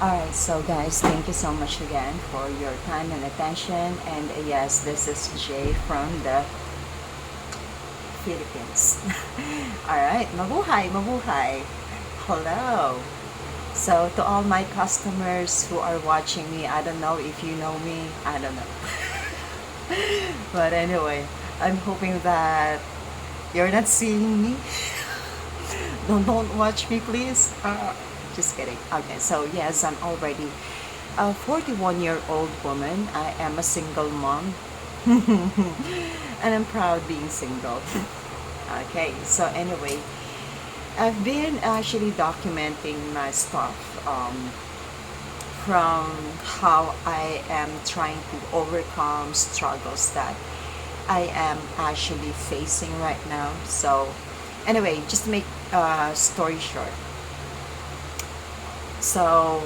Alright, so guys, thank you so much again for your time and attention. And yes, this is Jay from the Philippines. Alright, mabuhay, mabuhay. Hello. So, to all my customers who are watching me, I don't know if you know me, I don't know. But anyway, I'm hoping that you're not seeing me. Don't watch me, please. Just kidding. Okay, so yes, I'm already a 41-year-old woman. I am a single mom. And I'm proud being single. Okay, so anyway, I've been actually documenting my stuff from how I am trying to overcome struggles that I am actually facing right now. So anyway, just to make a story short, so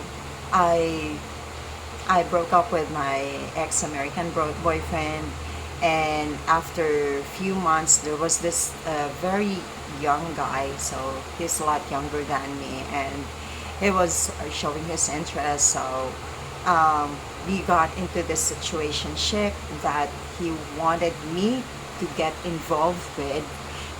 I I broke up with my ex-American boyfriend, and after a few months, there was this very young guy. So he's a lot younger than me, and he was showing his interest. So we got into this situationship that he wanted me to get involved with,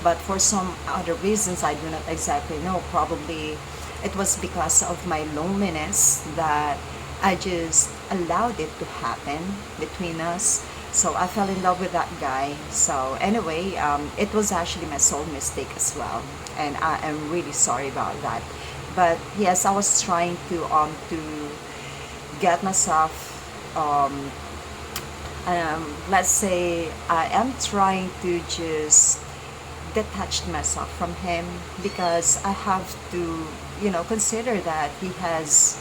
but for some other reasons I do not exactly know. Probably it was because of my loneliness that I just allowed it to happen between us. So I fell in love with that guy. So anyway, it was actually my sole mistake as well, and I am really sorry about that. But yes, I was trying to get myself let's say I am trying to just detach myself from him, because I have to, consider that he has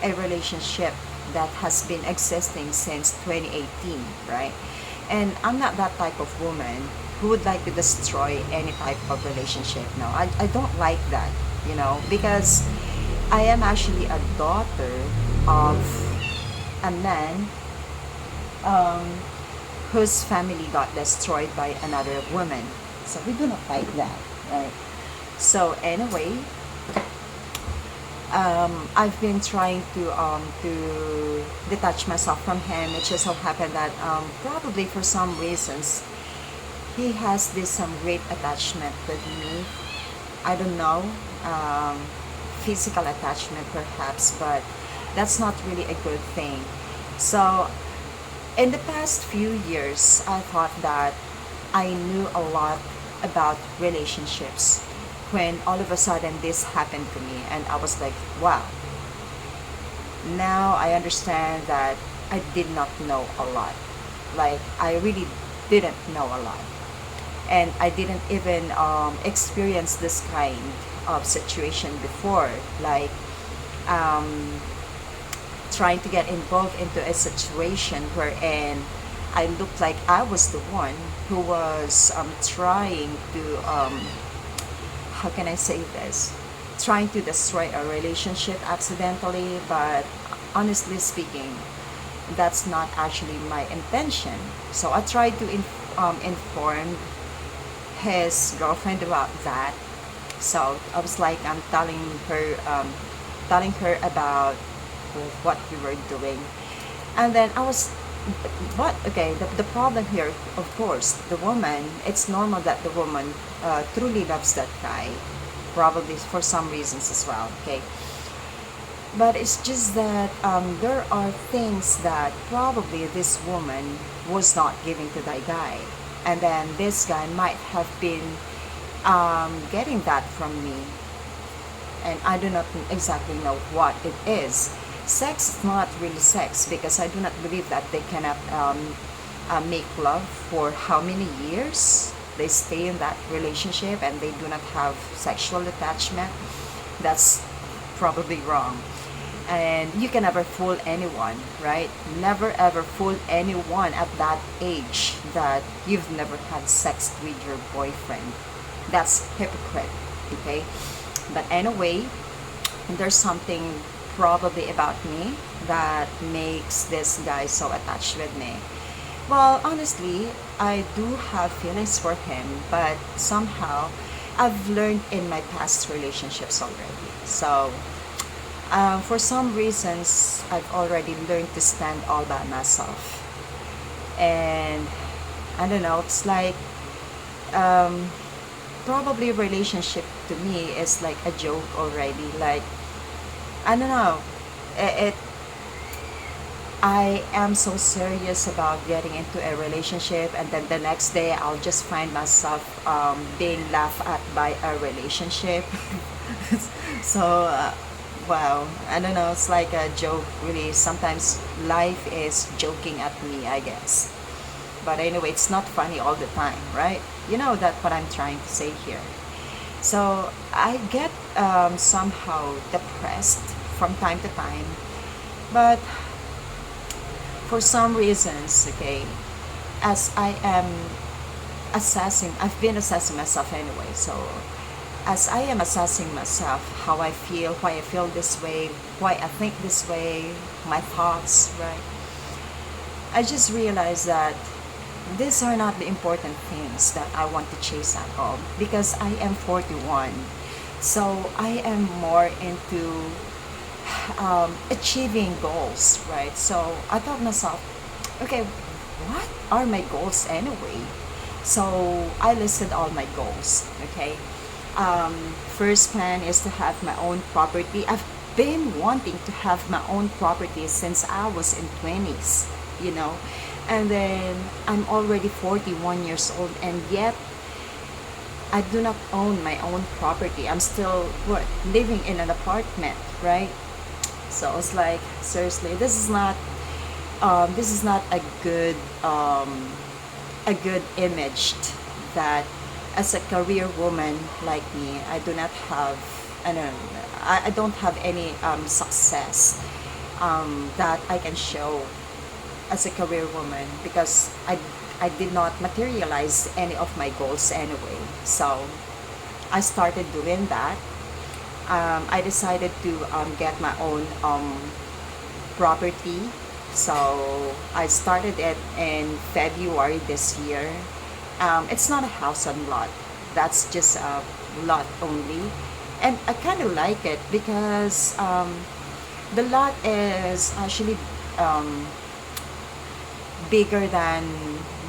a relationship that has been existing since 2018, right? And I'm not that type of woman who would like to destroy any type of relationship. No, I don't like that, because I am actually a daughter of a man um, whose family got destroyed by another woman. So we do not like that, right? So anyway, I've been trying to detach myself from him. It just so happened that probably for some reasons he has this some great attachment with me. I don't know, um, physical attachment perhaps, but that's not really a good thing. So in the past few years, I thought that I knew a lot about relationships, when all of a sudden this happened to me, and I was like, wow, now I understand that I did not know a lot. Like, I really didn't know a lot. And I didn't even experience this kind of situation before. Like, um, trying to get involved into a situation wherein I looked like I was the one who was trying to, how can I say this? Trying to destroy a relationship accidentally, but honestly speaking, that's not actually my intention. So I tried to inform his girlfriend about that. So I was like, I'm telling her about what we were doing, and then I was, but okay, the problem here, of course, the woman. It's normal that the woman truly loves that guy, probably for some reasons as well. Okay, but it's just that there are things that probably this woman was not giving to that guy, and then this guy might have been getting that from me, and I do not exactly know what it is. Sex is not really sex, because I do not believe that they cannot make love for how many years they stay in that relationship and they do not have sexual attachment. That's probably wrong. And you can never fool anyone, right? Never ever fool anyone at that age that you've never had sex with your boyfriend. That's hypocrite, okay? But anyway, there's something probably about me that makes this guy so attached with me. Well, honestly, I do have feelings for him, but somehow I've learned in my past relationships already. So For some reasons, I've already learned to stand all by myself. And I don't know, it's like um, probably relationship to me is like a joke already. Like, I don't know. It I am so serious about getting into a relationship, and then the next day I'll just find myself being laughed at by a relationship. So, wow, I don't know, it's like a joke, really. Sometimes life is joking at me, I guess. But anyway, it's not funny all the time, right? You know that what I'm trying to say here. So, I get somehow depressed from time to time, but for some reasons, okay, as I am assessing, I've been assessing myself anyway. So, as I am assessing myself, how I feel, why I feel this way, why I think this way, my thoughts, right? I just realized that these are not the important things that I want to chase at all, because I am 41. So, I am more into achieving goals, right? So I thought myself, okay, what are my goals anyway? So I listed all my goals. Okay, um, first plan is to have my own property. I've been wanting to have my own property since I was in 20s, you know, and then I'm already 41 years old, and yet I do not own my own property. I'm still what living in an apartment, right? So I was like, seriously, this is not a good image that as a career woman like me, I do not have, I don't have any success that I can show as a career woman, because I did not materialize any of my goals anyway. So I started doing that. I decided to get my own property. So I started it in February this year. It's not a house and lot. That's just a lot only. And I kind of like it because the lot is actually um, bigger than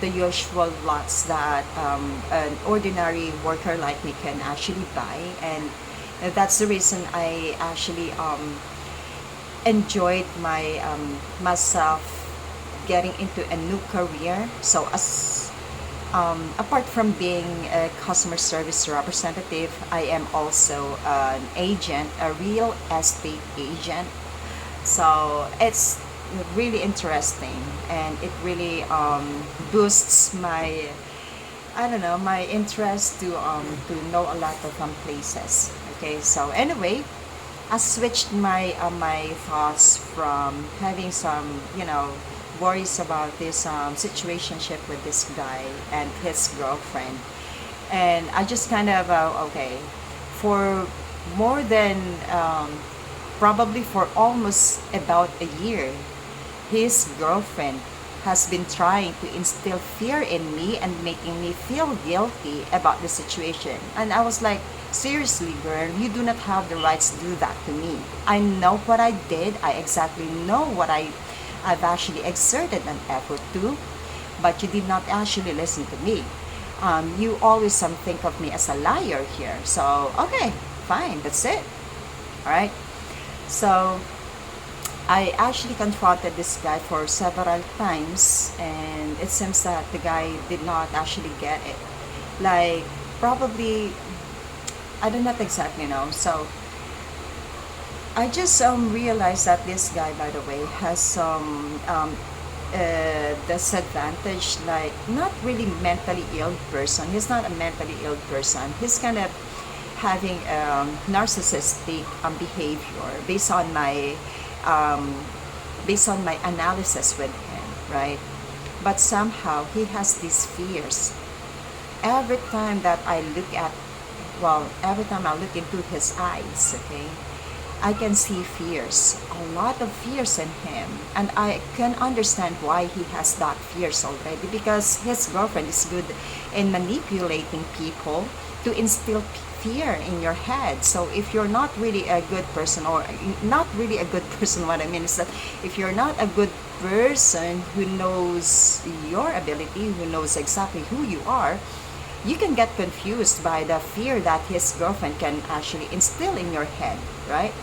the usual lots that an ordinary worker like me can actually buy. And that's the reason I actually enjoyed myself getting into a new career. So as apart from being a customer service representative, I am also an agent, a real estate agent. So it's really interesting, and it really boosts my, I don't know, my interest to know a lot of places. Okay, so anyway, I switched my thoughts from having some, worries about this situationship with this guy and his girlfriend, and I just kind of okay, for more than probably for almost about a year, his girlfriend has been trying to instill fear in me and making me feel guilty about the situation. And I was like, seriously, girl, you do not have the rights to do that to me. I know what I did. I exactly know what I've actually exerted an effort to, but you did not actually listen to me. You always think of me as a liar here. So, okay, fine, that's it. All right. So, I actually confronted this guy for several times, and it seems that the guy did not actually get it. Like, probably, I do not exactly know. So, I just realized that this guy, by the way, has some disadvantage, like, not really mentally ill person. He's not a mentally ill person. He's kind of having narcissistic behavior um, based on my analysis with him, right? But somehow he has these fears. Every time that I look at, well, every time I look into his eyes, okay, I can see fears, a lot of fears in him. And I can understand why he has that fears already, because his girlfriend is good in manipulating people to instill fear in your head. So if you're not really a good person, or not really a good person, what I mean is that if you're not a good person who knows your ability, who knows exactly who you are, you can get confused by the fear that his girlfriend can actually instill in your head, right?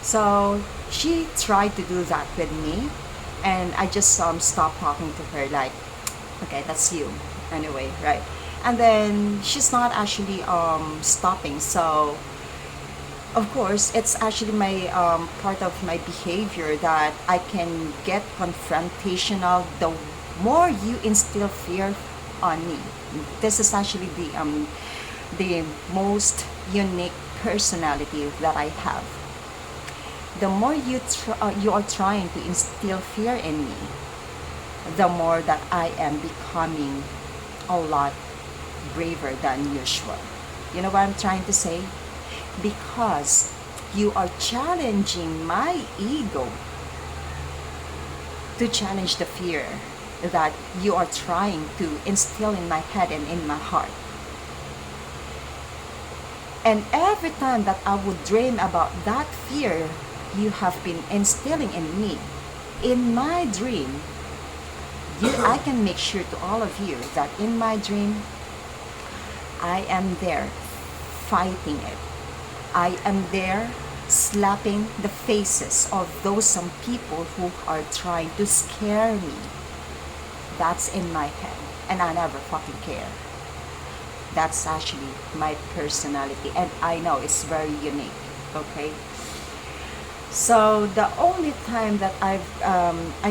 So she tried to do that with me, and I just stopped talking to her, like, okay, that's you anyway, right? And then she's not actually stopping. So of course it's actually my part of my behavior that I can get confrontational the more you instill fear on me. This is actually the most unique personality that I have. The more you are trying to instill fear in me, the more that I am becoming a lot braver than usual. You know what I'm trying to say? Because you are challenging my ego to challenge the fear that you are trying to instill in my head and in my heart. And every time that I would dream about that fear you have been instilling in me, in my dream, I can make sure to all of you that in my dream, I am there fighting it. I am there slapping the faces of those some people who are trying to scare me. That's in my head, and I never fucking care. That's actually my personality, and I know it's very unique. Okay. So the only time that I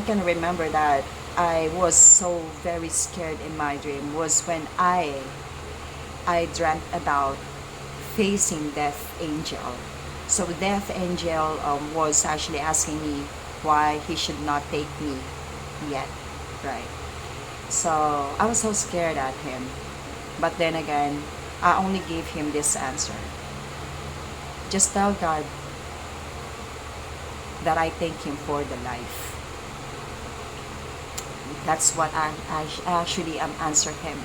can remember that I was so very scared in my dream was when I dreamt about facing Death Angel. So Death Angel was actually asking me why he should not take me yet, right? So I was so scared at him. But then again, I only gave him this answer. Just tell God that I thank him for the life. That's what I actually answered him.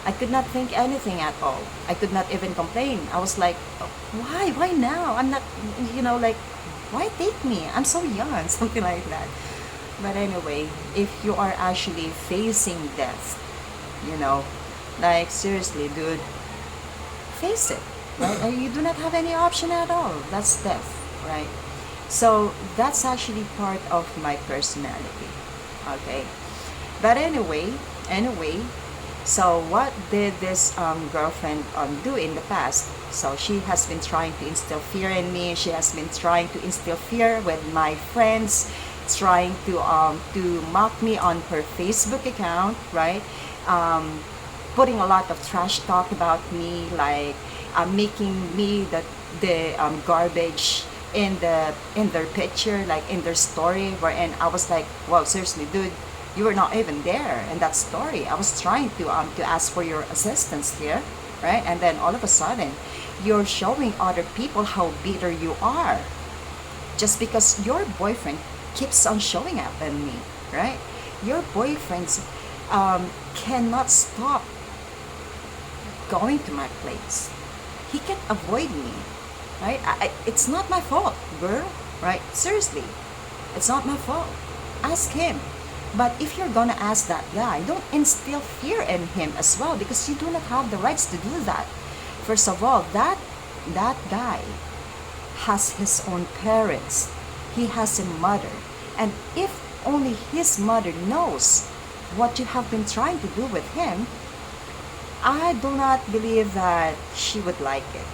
I could not think anything at all. I could not even complain. I was like, why? Why now? I'm not, like, why take me? I'm so young, something like that. But anyway, if you are actually facing death, like, seriously, dude, face it, right? And you do not have any option at all. That's death, right? So that's actually part of my personality, okay? But anyway, so what did this girlfriend do in the past? So she has been trying to instill fear in me. She has been trying to instill fear with my friends, trying to mock me on her Facebook account, right? Putting a lot of trash talk about me, like making me the garbage in their picture, like in their story, wherein I was like, wow, seriously, dude, you were not even there in that story. I was trying to ask for your assistance here, right? And then all of a sudden, you're showing other people how bitter you are, just because your boyfriend keeps on showing up at me, right? Your boyfriends cannot stop going to my place. He can't avoid me, right? It's not my fault, girl, right? Seriously, it's not my fault. Ask him. But if you're gonna ask that guy, don't instill fear in him as well, because you do not have the rights to do that. First of all, that guy has his own parents. He has a mother. And if only his mother knows what you have been trying to do with him, I do not believe that she would like it,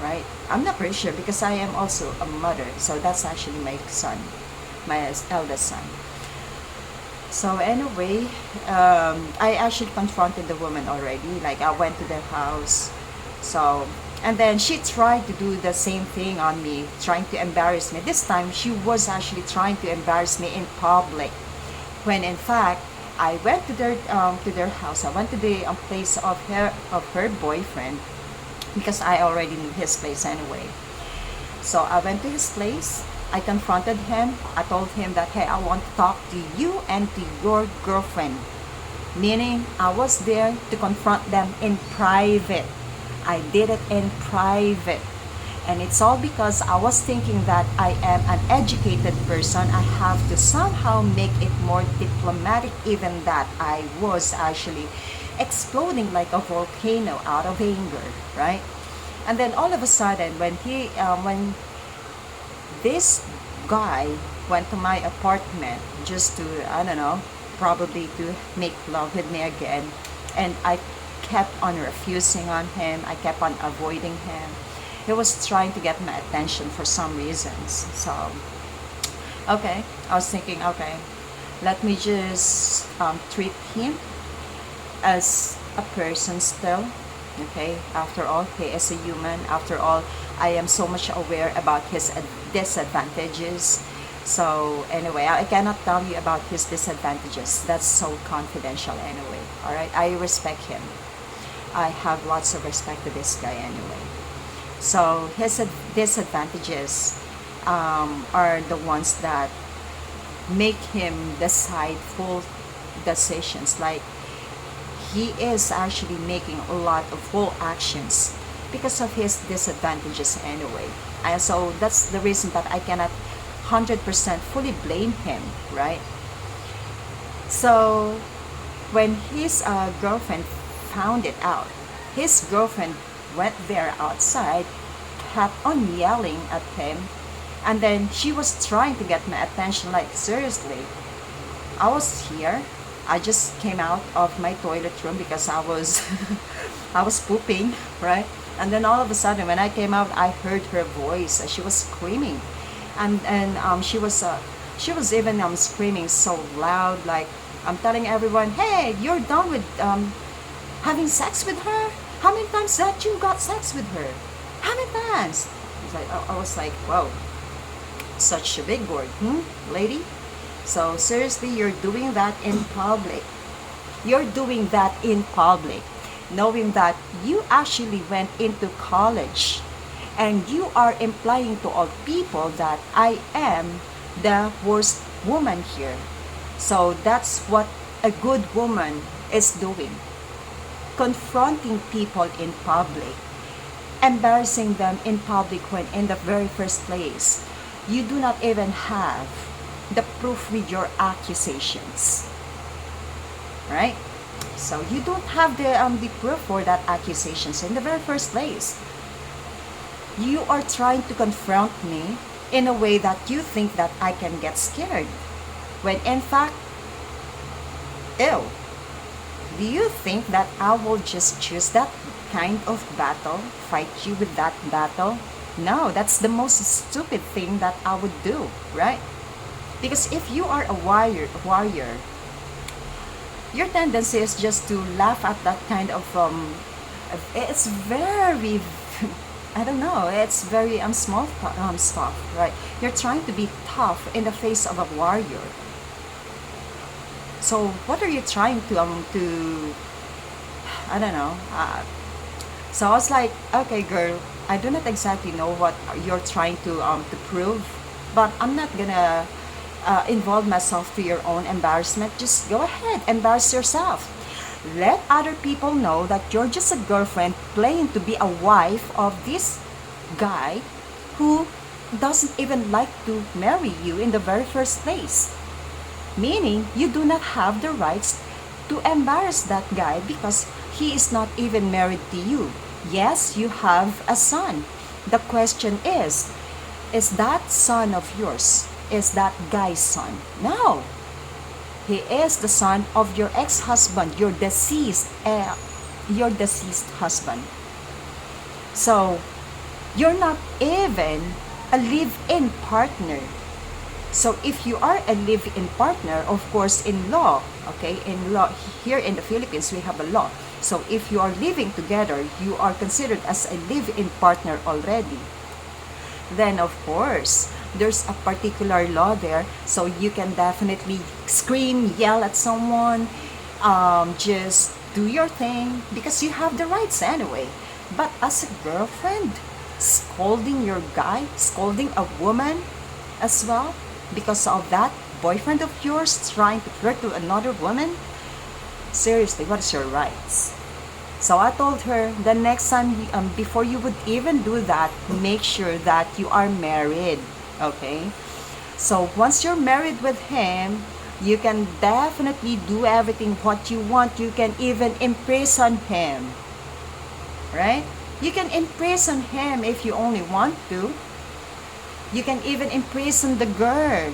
right? I'm not pretty sure, because I am also a mother. So that's actually my son, my eldest son. So anyway, I actually confronted the woman already. Like, I went to their house. So, and then she tried to do the same thing on me, trying to embarrass me. This time, she was actually trying to embarrass me in public, when in fact, I went to their house. I went to the place of her boyfriend, because I already knew his place anyway. So I went to his place. I confronted him. I told him that, hey, I want to talk to you and to your girlfriend. Meaning, I was there to confront them in private. I did it in private. And it's all because I was thinking that I am an educated person. I have to somehow make it more diplomatic, even that I was actually exploding like a volcano out of anger, right? And then all of a sudden, when this guy went to my apartment just to, I don't know, probably to make love with me again, and I kept on refusing on him, I kept on avoiding him. He was trying to get my attention for some reasons. So, okay, I was thinking, okay, let me just treat him as a person still. Okay, after all, he is a human. After all, I am so much aware about his disadvantages. So anyway, I cannot tell you about his disadvantages. That's so confidential anyway. All right, I respect him. I have lots of respect to this guy anyway. So his disadvantages are the ones that make him decide full decisions. Like, he is actually making a lot of full actions because of his disadvantages anyway. And so that's the reason that I cannot 100% fully blame him, right? So when his girlfriend found it out, his girlfriend went there outside, kept on yelling at him, and then she was trying to get my attention. Like, seriously, I was here. I just came out of my toilet room because I was I was pooping, right? And then all of a sudden, when I came out, I heard her voice. She was screaming, and she was even screaming so loud, like, I'm telling everyone, hey, you're done with having sex with her? How many times that you got sex with her? How many times? It's like, I was like, whoa, such a big word, lady? So seriously, you're doing that in public. You're doing that in public, knowing that you actually went into college, and you are implying to all people that I am the worst woman here. So that's what a good woman is doing. Confronting people in public, embarrassing them in public when in the very first place, you do not even have the proof with your accusations, right? So you don't have the proof for that accusations in the very first place. You are trying to confront me in a way that you think that I can get scared, when in fact, ew, do you think that I will just choose that kind of battle, fight you with that battle? No, that's the most stupid thing that I would do, right? Because if you are a warrior, your tendency is just to laugh at that kind of it's very I don't know, it's very small stuff, right? You're trying to be tough in the face of a warrior. So what are you trying to I don't know. So I was like, okay, girl, I do not exactly know what you're trying to prove, but I'm not gonna involve myself to your own embarrassment. Just go ahead, embarrass yourself. Let other people know that you're just a girlfriend playing to be a wife of this guy who doesn't even like to marry you in the very first place. Meaning, you do not have the rights to embarrass that guy because he is not even married to you. Yes, you have a son. The question is that son of yours? Is that guy's son? No. He is the son of your ex-husband, your deceased husband. So, you're not even a live-in partner. So if you are a live-in partner, of course, in law, okay, in law, here in the Philippines, we have a law. So if you are living together, you are considered as a live-in partner already. Then, of course, there's a particular law there, so you can definitely scream, yell at someone, just do your thing, because you have the rights anyway. But as a girlfriend, scolding your guy, scolding a woman as well, because of that boyfriend of yours trying to flirt to another woman? Seriously, what is your rights? So I told her the next time, before you would even do that, make sure that you are married. Okay? So once you're married with him, you can definitely do everything what you want. You can even imprison him. Right? You can imprison him if you only want to. You can even imprison the girl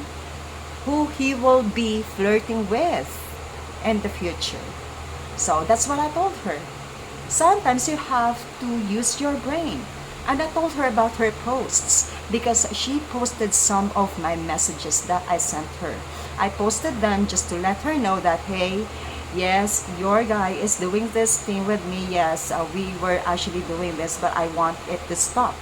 who he will be flirting with in the future. So that's what I told her. Sometimes you have to use your brain. And I told her about her posts because she posted some of my messages that I sent her. I posted them just to let her know that, hey, yes, your guy is doing this thing with me. Yes, we were actually doing this, but I want it to stop.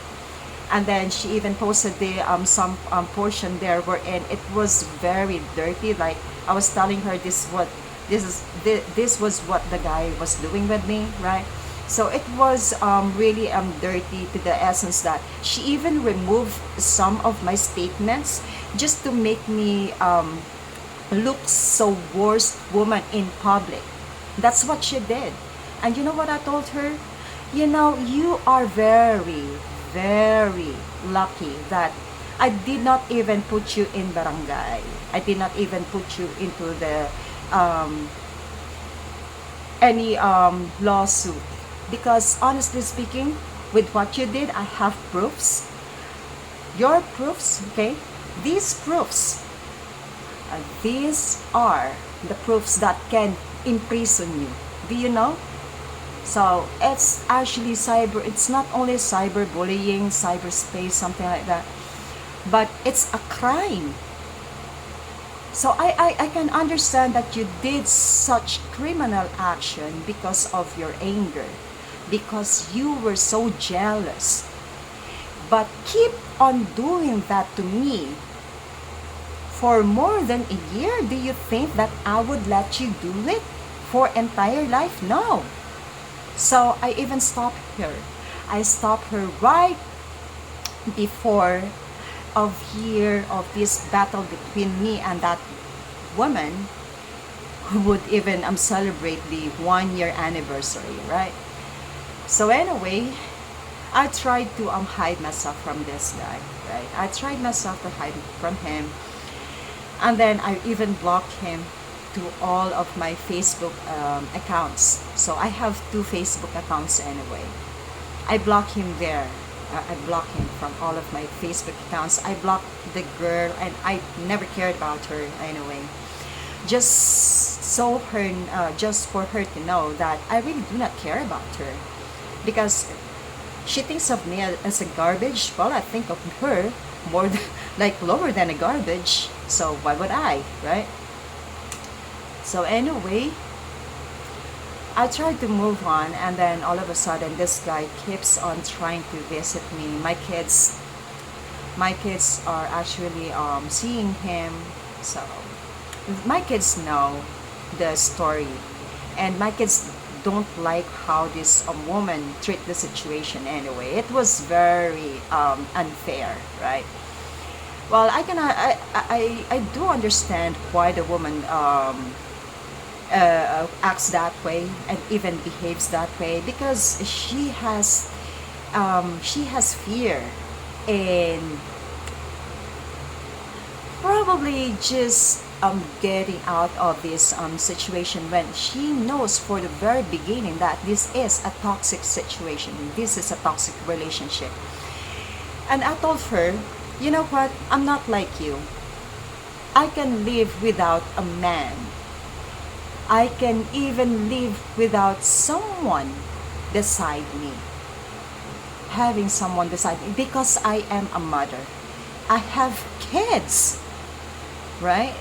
And then she even posted the some portion there wherein it was very dirty. Like I was telling her this was what the guy was doing with me, right? So it was really dirty to the essence that she even removed some of my statements just to make me look so worst woman in public. That's what she did. And you know what I told her? You know, you are very, very lucky that I did not even put you in barangay. I did not even put you into the any lawsuit, because honestly speaking, with what you did, I have proofs. Your proofs, okay? These proofs, these are the proofs that can imprison you. Do you know? So it's actually cyber. It's not only cyberbullying, cyberspace, something like that, but it's a crime. So I can understand that you did such criminal action because of your anger, because you were so jealous. But keep on doing that to me for more than a year. Do you think that I would let you do it for entire life? No. So I even stopped her. I stopped her right before of year of this battle between me and that woman who would even celebrate the 1 year anniversary, right? So anyway, I tried to hide myself from this guy, right? I tried myself to hide from him, and then I even blocked him to all of my Facebook accounts. So I have 2 Facebook accounts anyway. I block him there. I block him from all of my Facebook accounts. I blocked the girl, and I never cared about her anyway. Just for her to know that I really do not care about her, because she thinks of me as a garbage. Well, I think of her more than, like lower than a garbage. So why would I, right? So anyway, I tried to move on, and then all of a sudden, this guy keeps on trying to visit me. My kids are actually seeing him. So my kids know the story, and my kids don't like how this woman treat the situation anyway. It was very unfair, right? Well, I do understand why the woman acts that way and even behaves that way, because she has fear, and probably just getting out of this situation when she knows for the very beginning that this is a toxic situation, this is a toxic relationship. And I told her, you know what, I'm not like you. I can live without a man. I can even live without someone beside me. Having someone beside me, because I am a mother. I have kids, right?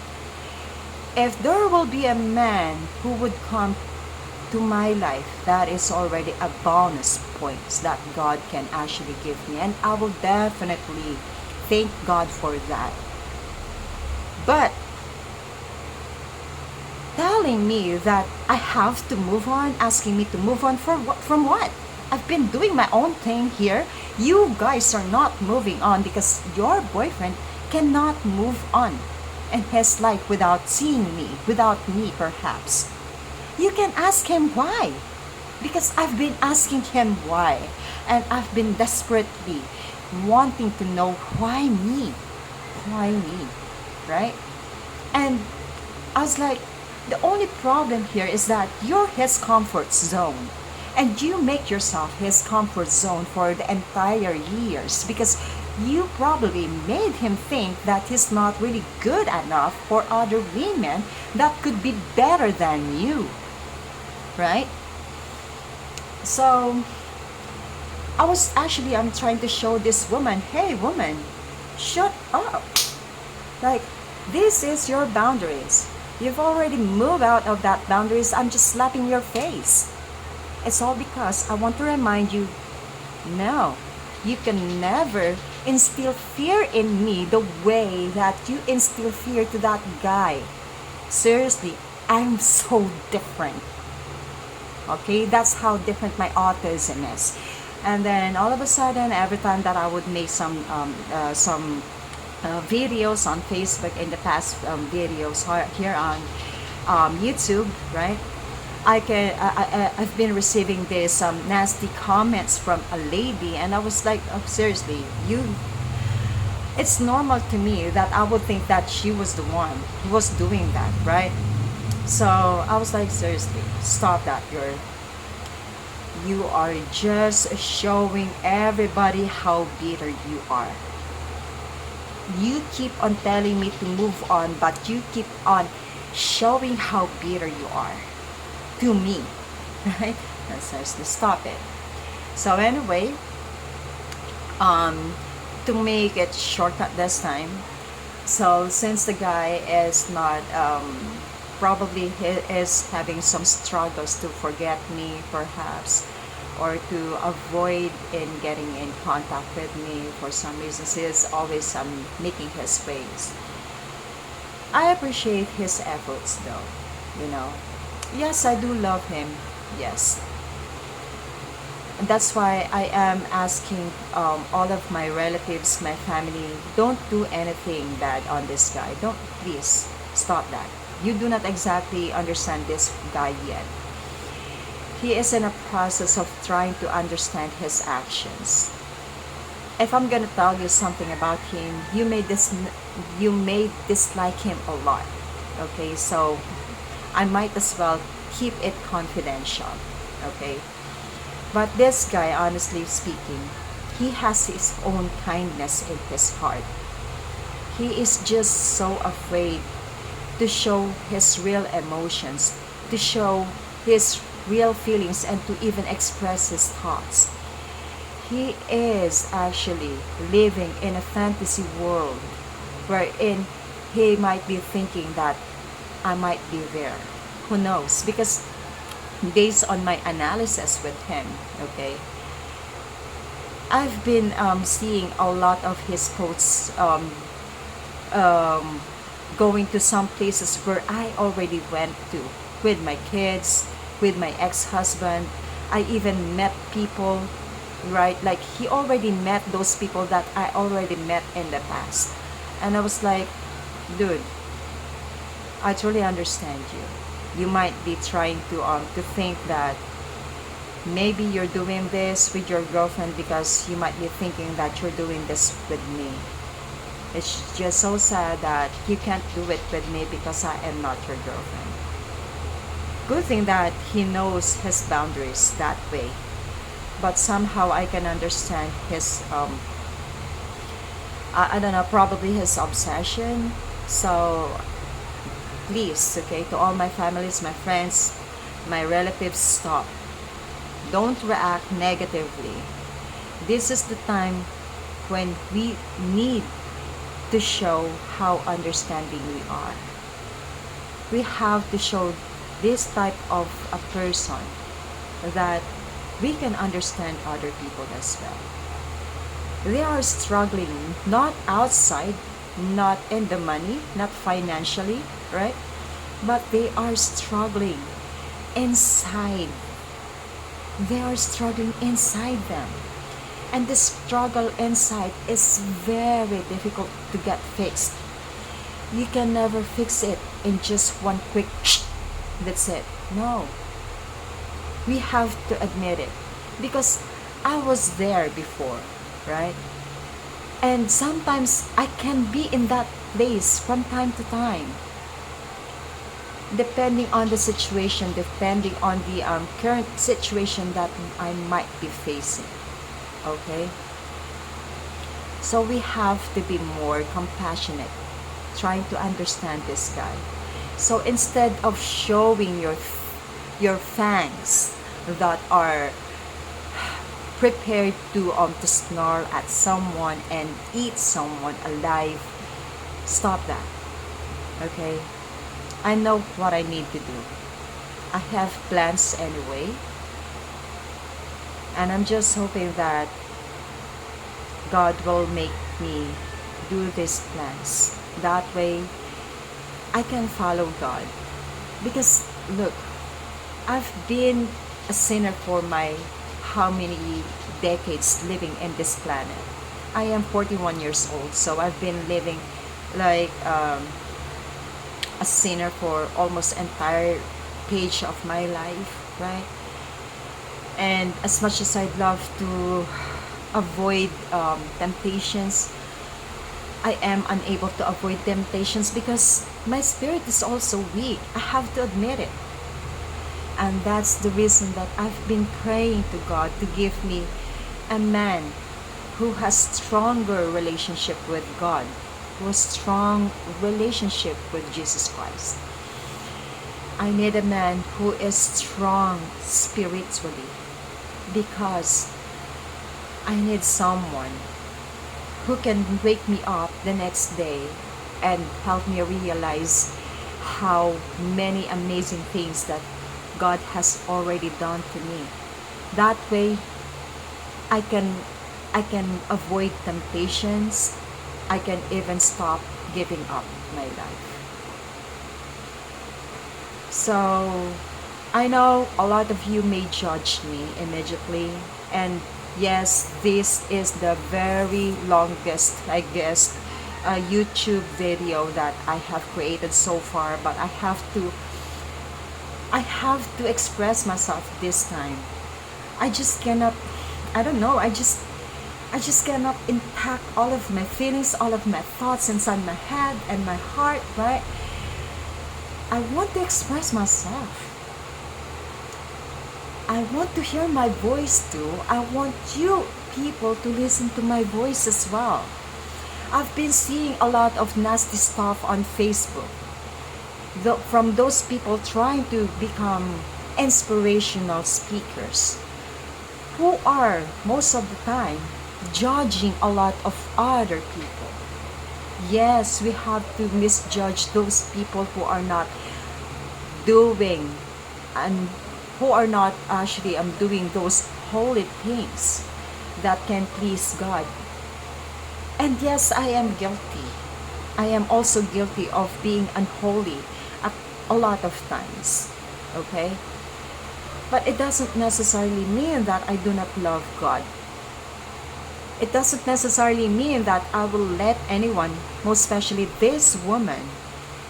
If there will be a man who would come to my life, that is already a bonus points that God can actually give me, and I will definitely thank God for that. But telling me that I have to move on, asking me to move on from what? I've been doing my own thing here. You guys are not moving on because your boyfriend cannot move on in his life without seeing me, without me perhaps. You can ask him why. Because I've been asking him why, and I've been desperately wanting to know why me? Why me? Right? And I was like, the only problem here is that you're his comfort zone. And you make yourself his comfort zone for the entire years because you probably made him think that he's not really good enough for other women that could be better than you. Right? So I'm trying to show this woman, hey woman, shut up. Like, this is your boundaries. You've already moved out of that boundaries. I'm just slapping your face. It's all because I want to remind you, no, you can never instill fear in me the way that you instill fear to that guy. Seriously, I'm so different. Okay, that's how different my autism is. And then all of a sudden, every time that I would make some videos on Facebook in the past videos here on YouTube, right? I've been receiving this nasty comments from a lady, and I was like, oh, seriously, you. It's normal to me that I would think that she was the one who was doing that, right? So I was like, seriously, stop that, girl. You are just showing everybody how bitter you are. You keep on telling me to move on, but you keep on showing how bitter you are to me, right? And seriously, stop it. So anyway, to make it shortcut this time, so since the guy is not probably he is having some struggles to forget me perhaps, or to avoid in getting in contact with me for some reasons, he is always making his ways. I appreciate his efforts though, you know. Yes, I do love him, yes. And that's why I am asking all of my relatives, my family, don't do anything bad on this guy. Don't, please, stop that. You do not exactly understand this guy yet. He is in a process of trying to understand his actions. If I'm gonna tell you something about him, you may dislike him a lot. Okay, so I might as well keep it confidential. Okay, but this guy, honestly speaking, he has his own kindness in his heart. He is just so afraid to show his real emotions, to show his real feelings, and to even express his thoughts. He is actually living in a fantasy world wherein he might be thinking that I might be there. Who knows? Because based on my analysis with him, okay, I've been seeing a lot of his posts um, going to some places where I already went to with my kids, with my ex-husband. I even met people, right? Like he already met those people that I already met in the past. And I was like, dude, I truly understand you. You might be trying to think that maybe you're doing this with your girlfriend because you might be thinking that you're doing this with me. It's just so sad that you can't do it with me because I am not your girlfriend. Good thing that he knows his boundaries that way. But somehow I can understand his I don't know, probably his obsession. So please, okay, to all my families, my friends, my relatives, stop. Don't react negatively. This is the time when we need to show how understanding we are. We have to show this type of a person that we can understand other people as well. They are struggling, not outside, not in the money, not financially, right? But they are struggling inside. They are struggling inside them. And the struggle inside is very difficult to get fixed. You can never fix it in just one quick, that's it. No. We have to admit it because I was there before, right? And sometimes I can be in that place from time to time, depending on the situation, depending on the current situation that I might be facing. Okay? So we have to be more compassionate, trying to understand this guy. So instead of showing your fangs that are prepared to snarl at someone and eat someone alive, stop that. Okay? I know what I need to do. I have plans anyway. And I'm just hoping that God will make me do these plans. That way, I can follow God. Because, look, I've been a sinner for my how many decades living in this planet. I am 41 years old, so I've been living like a sinner for almost entire page of my life, right? And as much as I'd love to avoid temptations, I am unable to avoid temptations because my spirit is also weak. I have to admit it. And that's the reason that I've been praying to God to give me a man who has stronger relationship with God, who has strong relationship with Jesus Christ. I need a man who is strong spiritually because I need someone who can wake me up the next day and help me realize how many amazing things that God has already done to me. That way, I can avoid temptations. I can even stop giving up my life. So, I know a lot of you may judge me immediately, and yes, this is the very longest, I guess, YouTube video that I have created so far, but I have to express myself this time. I just cannot, I don't know, I just cannot impact all of my feelings, all of my thoughts inside my head and my heart, right? I want to express myself. I want to hear my voice too. I want you people to listen to my voice as well. I've been seeing a lot of nasty stuff on Facebook from those people trying to become inspirational speakers who are most of the time judging a lot of other people. Yes, we have to misjudge those people who are not doing and who are not actually doing those holy things that can please God. And yes, I am guilty. I am also guilty of being unholy at a lot of times. Okay? But it doesn't necessarily mean that I do not love God. It doesn't necessarily mean that I will let anyone, most especially this woman,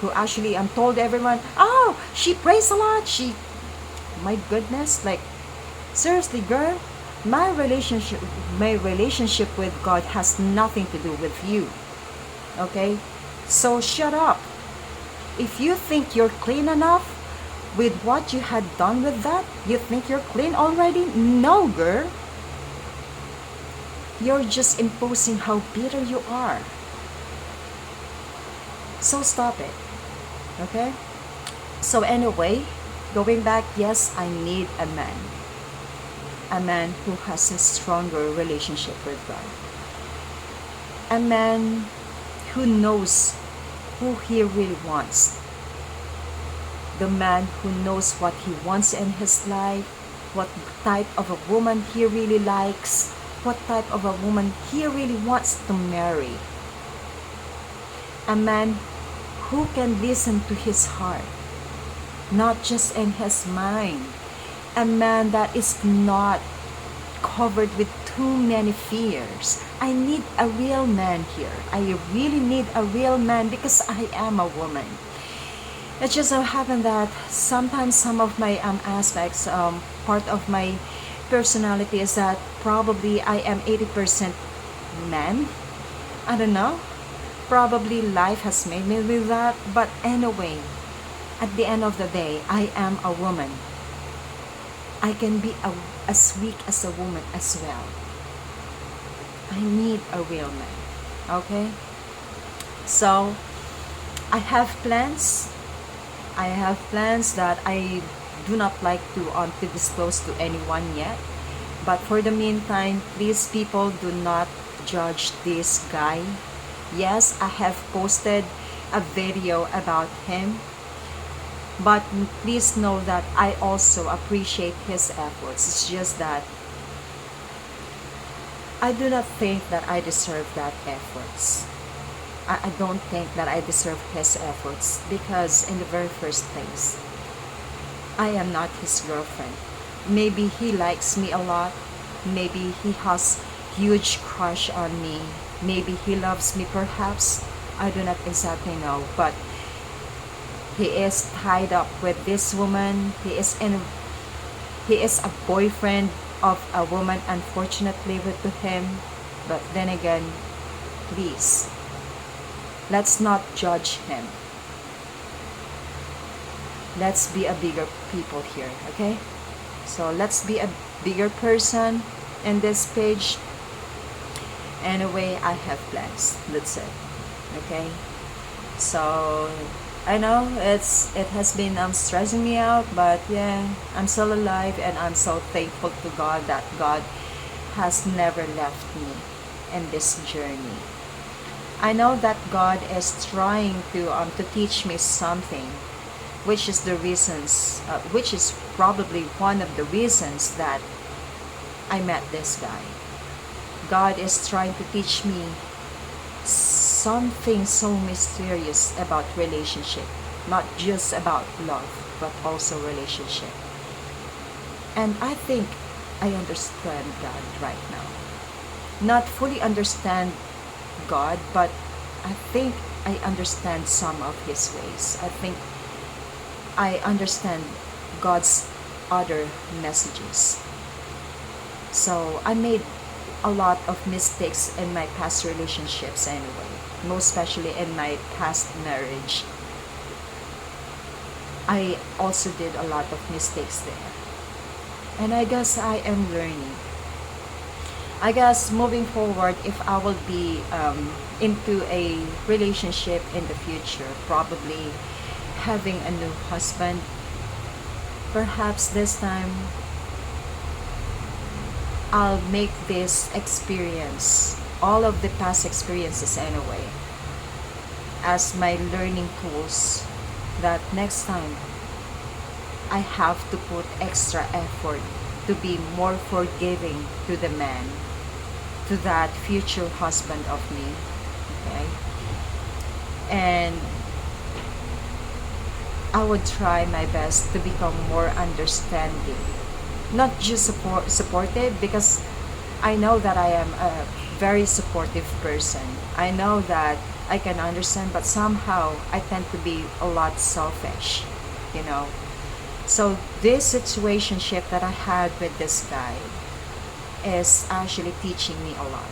who actually told everyone, oh, she prays a lot. My goodness, like, seriously, girl, my relationship with God has nothing to do with you. Okay? So shut up. If you think you're clean enough with what you had done with that, you think you're clean already? No, girl. You're just imposing how bitter you are. So stop it. Okay? So anyway, going back, yes, I need a man. A man who has a stronger relationship with God. A man who knows who he really wants. The man who knows what he wants in his life, what type of a woman he really likes, what type of a woman he really wants to marry. A man who can listen to his heart, not just in his mind. A man that is not covered with too many fears. I need a real man here. I really need a real man because I am a woman. It just so happened that sometimes some of my aspects, part of my personality is that probably I am 80% man. I don't know. Probably life has made me with that. But anyway, at the end of the day, I am a woman. I can be as weak as a woman as well. I need a real man. Okay? So, I have plans. I have plans that I do not like to disclose to anyone yet. But for the meantime, please people do not judge this guy. Yes, I have posted a video about him, but please know that I also appreciate his efforts. It's just that I do not think that I deserve that efforts. I don't think that I deserve his efforts because in the very first place, I am not his girlfriend. Maybe he likes me a lot. Maybe he has huge crush on me. Maybe he loves me perhaps. I do not exactly know, but he is tied up with this woman. He is a boyfriend of a woman, unfortunately, with to him. But then again, please, let's not judge him. Let's be a bigger people here, okay? So let's be a bigger person in this page. Anyway, I have plans. That's it. Okay? So I know it has been stressing me out, but yeah, I'm still alive and I'm so thankful to God that God has never left me in this journey. I know that God is trying to teach me something, which is the reasons, which is probably one of the reasons that I met this guy. God is trying to teach me something so mysterious about relationship, not just about love, but also relationship. And I think I understand God right now. Not fully understand God, but I think I understand some of his ways. I think I understand God's other messages. So I made a lot of mistakes in my past relationships anyway, most especially in my past marriage. I also did a lot of mistakes there. And I guess I am learning. I guess moving forward, if I will be into a relationship in the future, probably having a new husband, perhaps this time I'll make this experience, all of the past experiences anyway, as my learning tools, that next time I have to put extra effort to be more forgiving to the man, to that future husband of me. Okay? And I would try my best to become more understanding, not just supportive, because I know that I am a very supportive person. I know that I can understand, but somehow I tend to be a lot selfish, you know. So this situationship that I had with this guy is actually teaching me a lot.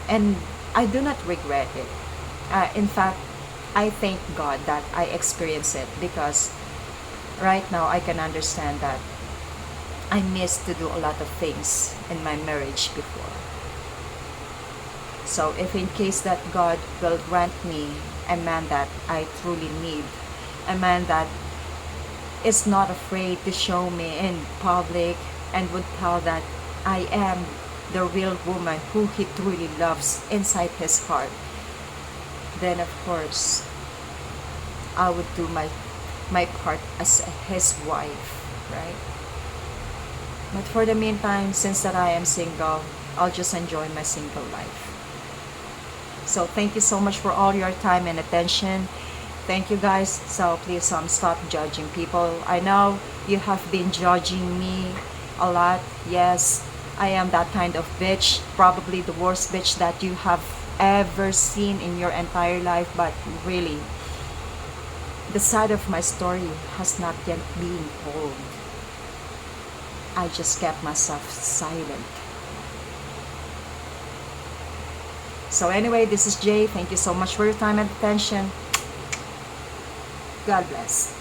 And I do not regret it. In fact, I thank God that I experienced it, because right now I can understand that I missed to do a lot of things in my marriage before. So if in case that God will grant me a man that I truly need, a man that is not afraid to show me in public and would tell that I am the real woman who he truly loves inside his heart, then of course I would do my part as his wife, right? But for the meantime, since that I am single, I'll just enjoy my single life. So thank you so much for all your time and attention. Thank you guys. So please stop judging people. I know you have been judging me a lot. Yes, I am that kind of bitch, probably the worst bitch that you have ever seen in your entire life. But really, the side of my story has not yet been told. I just kept myself silent. So anyway, this is Jay. Thank you so much for your time and attention. God bless.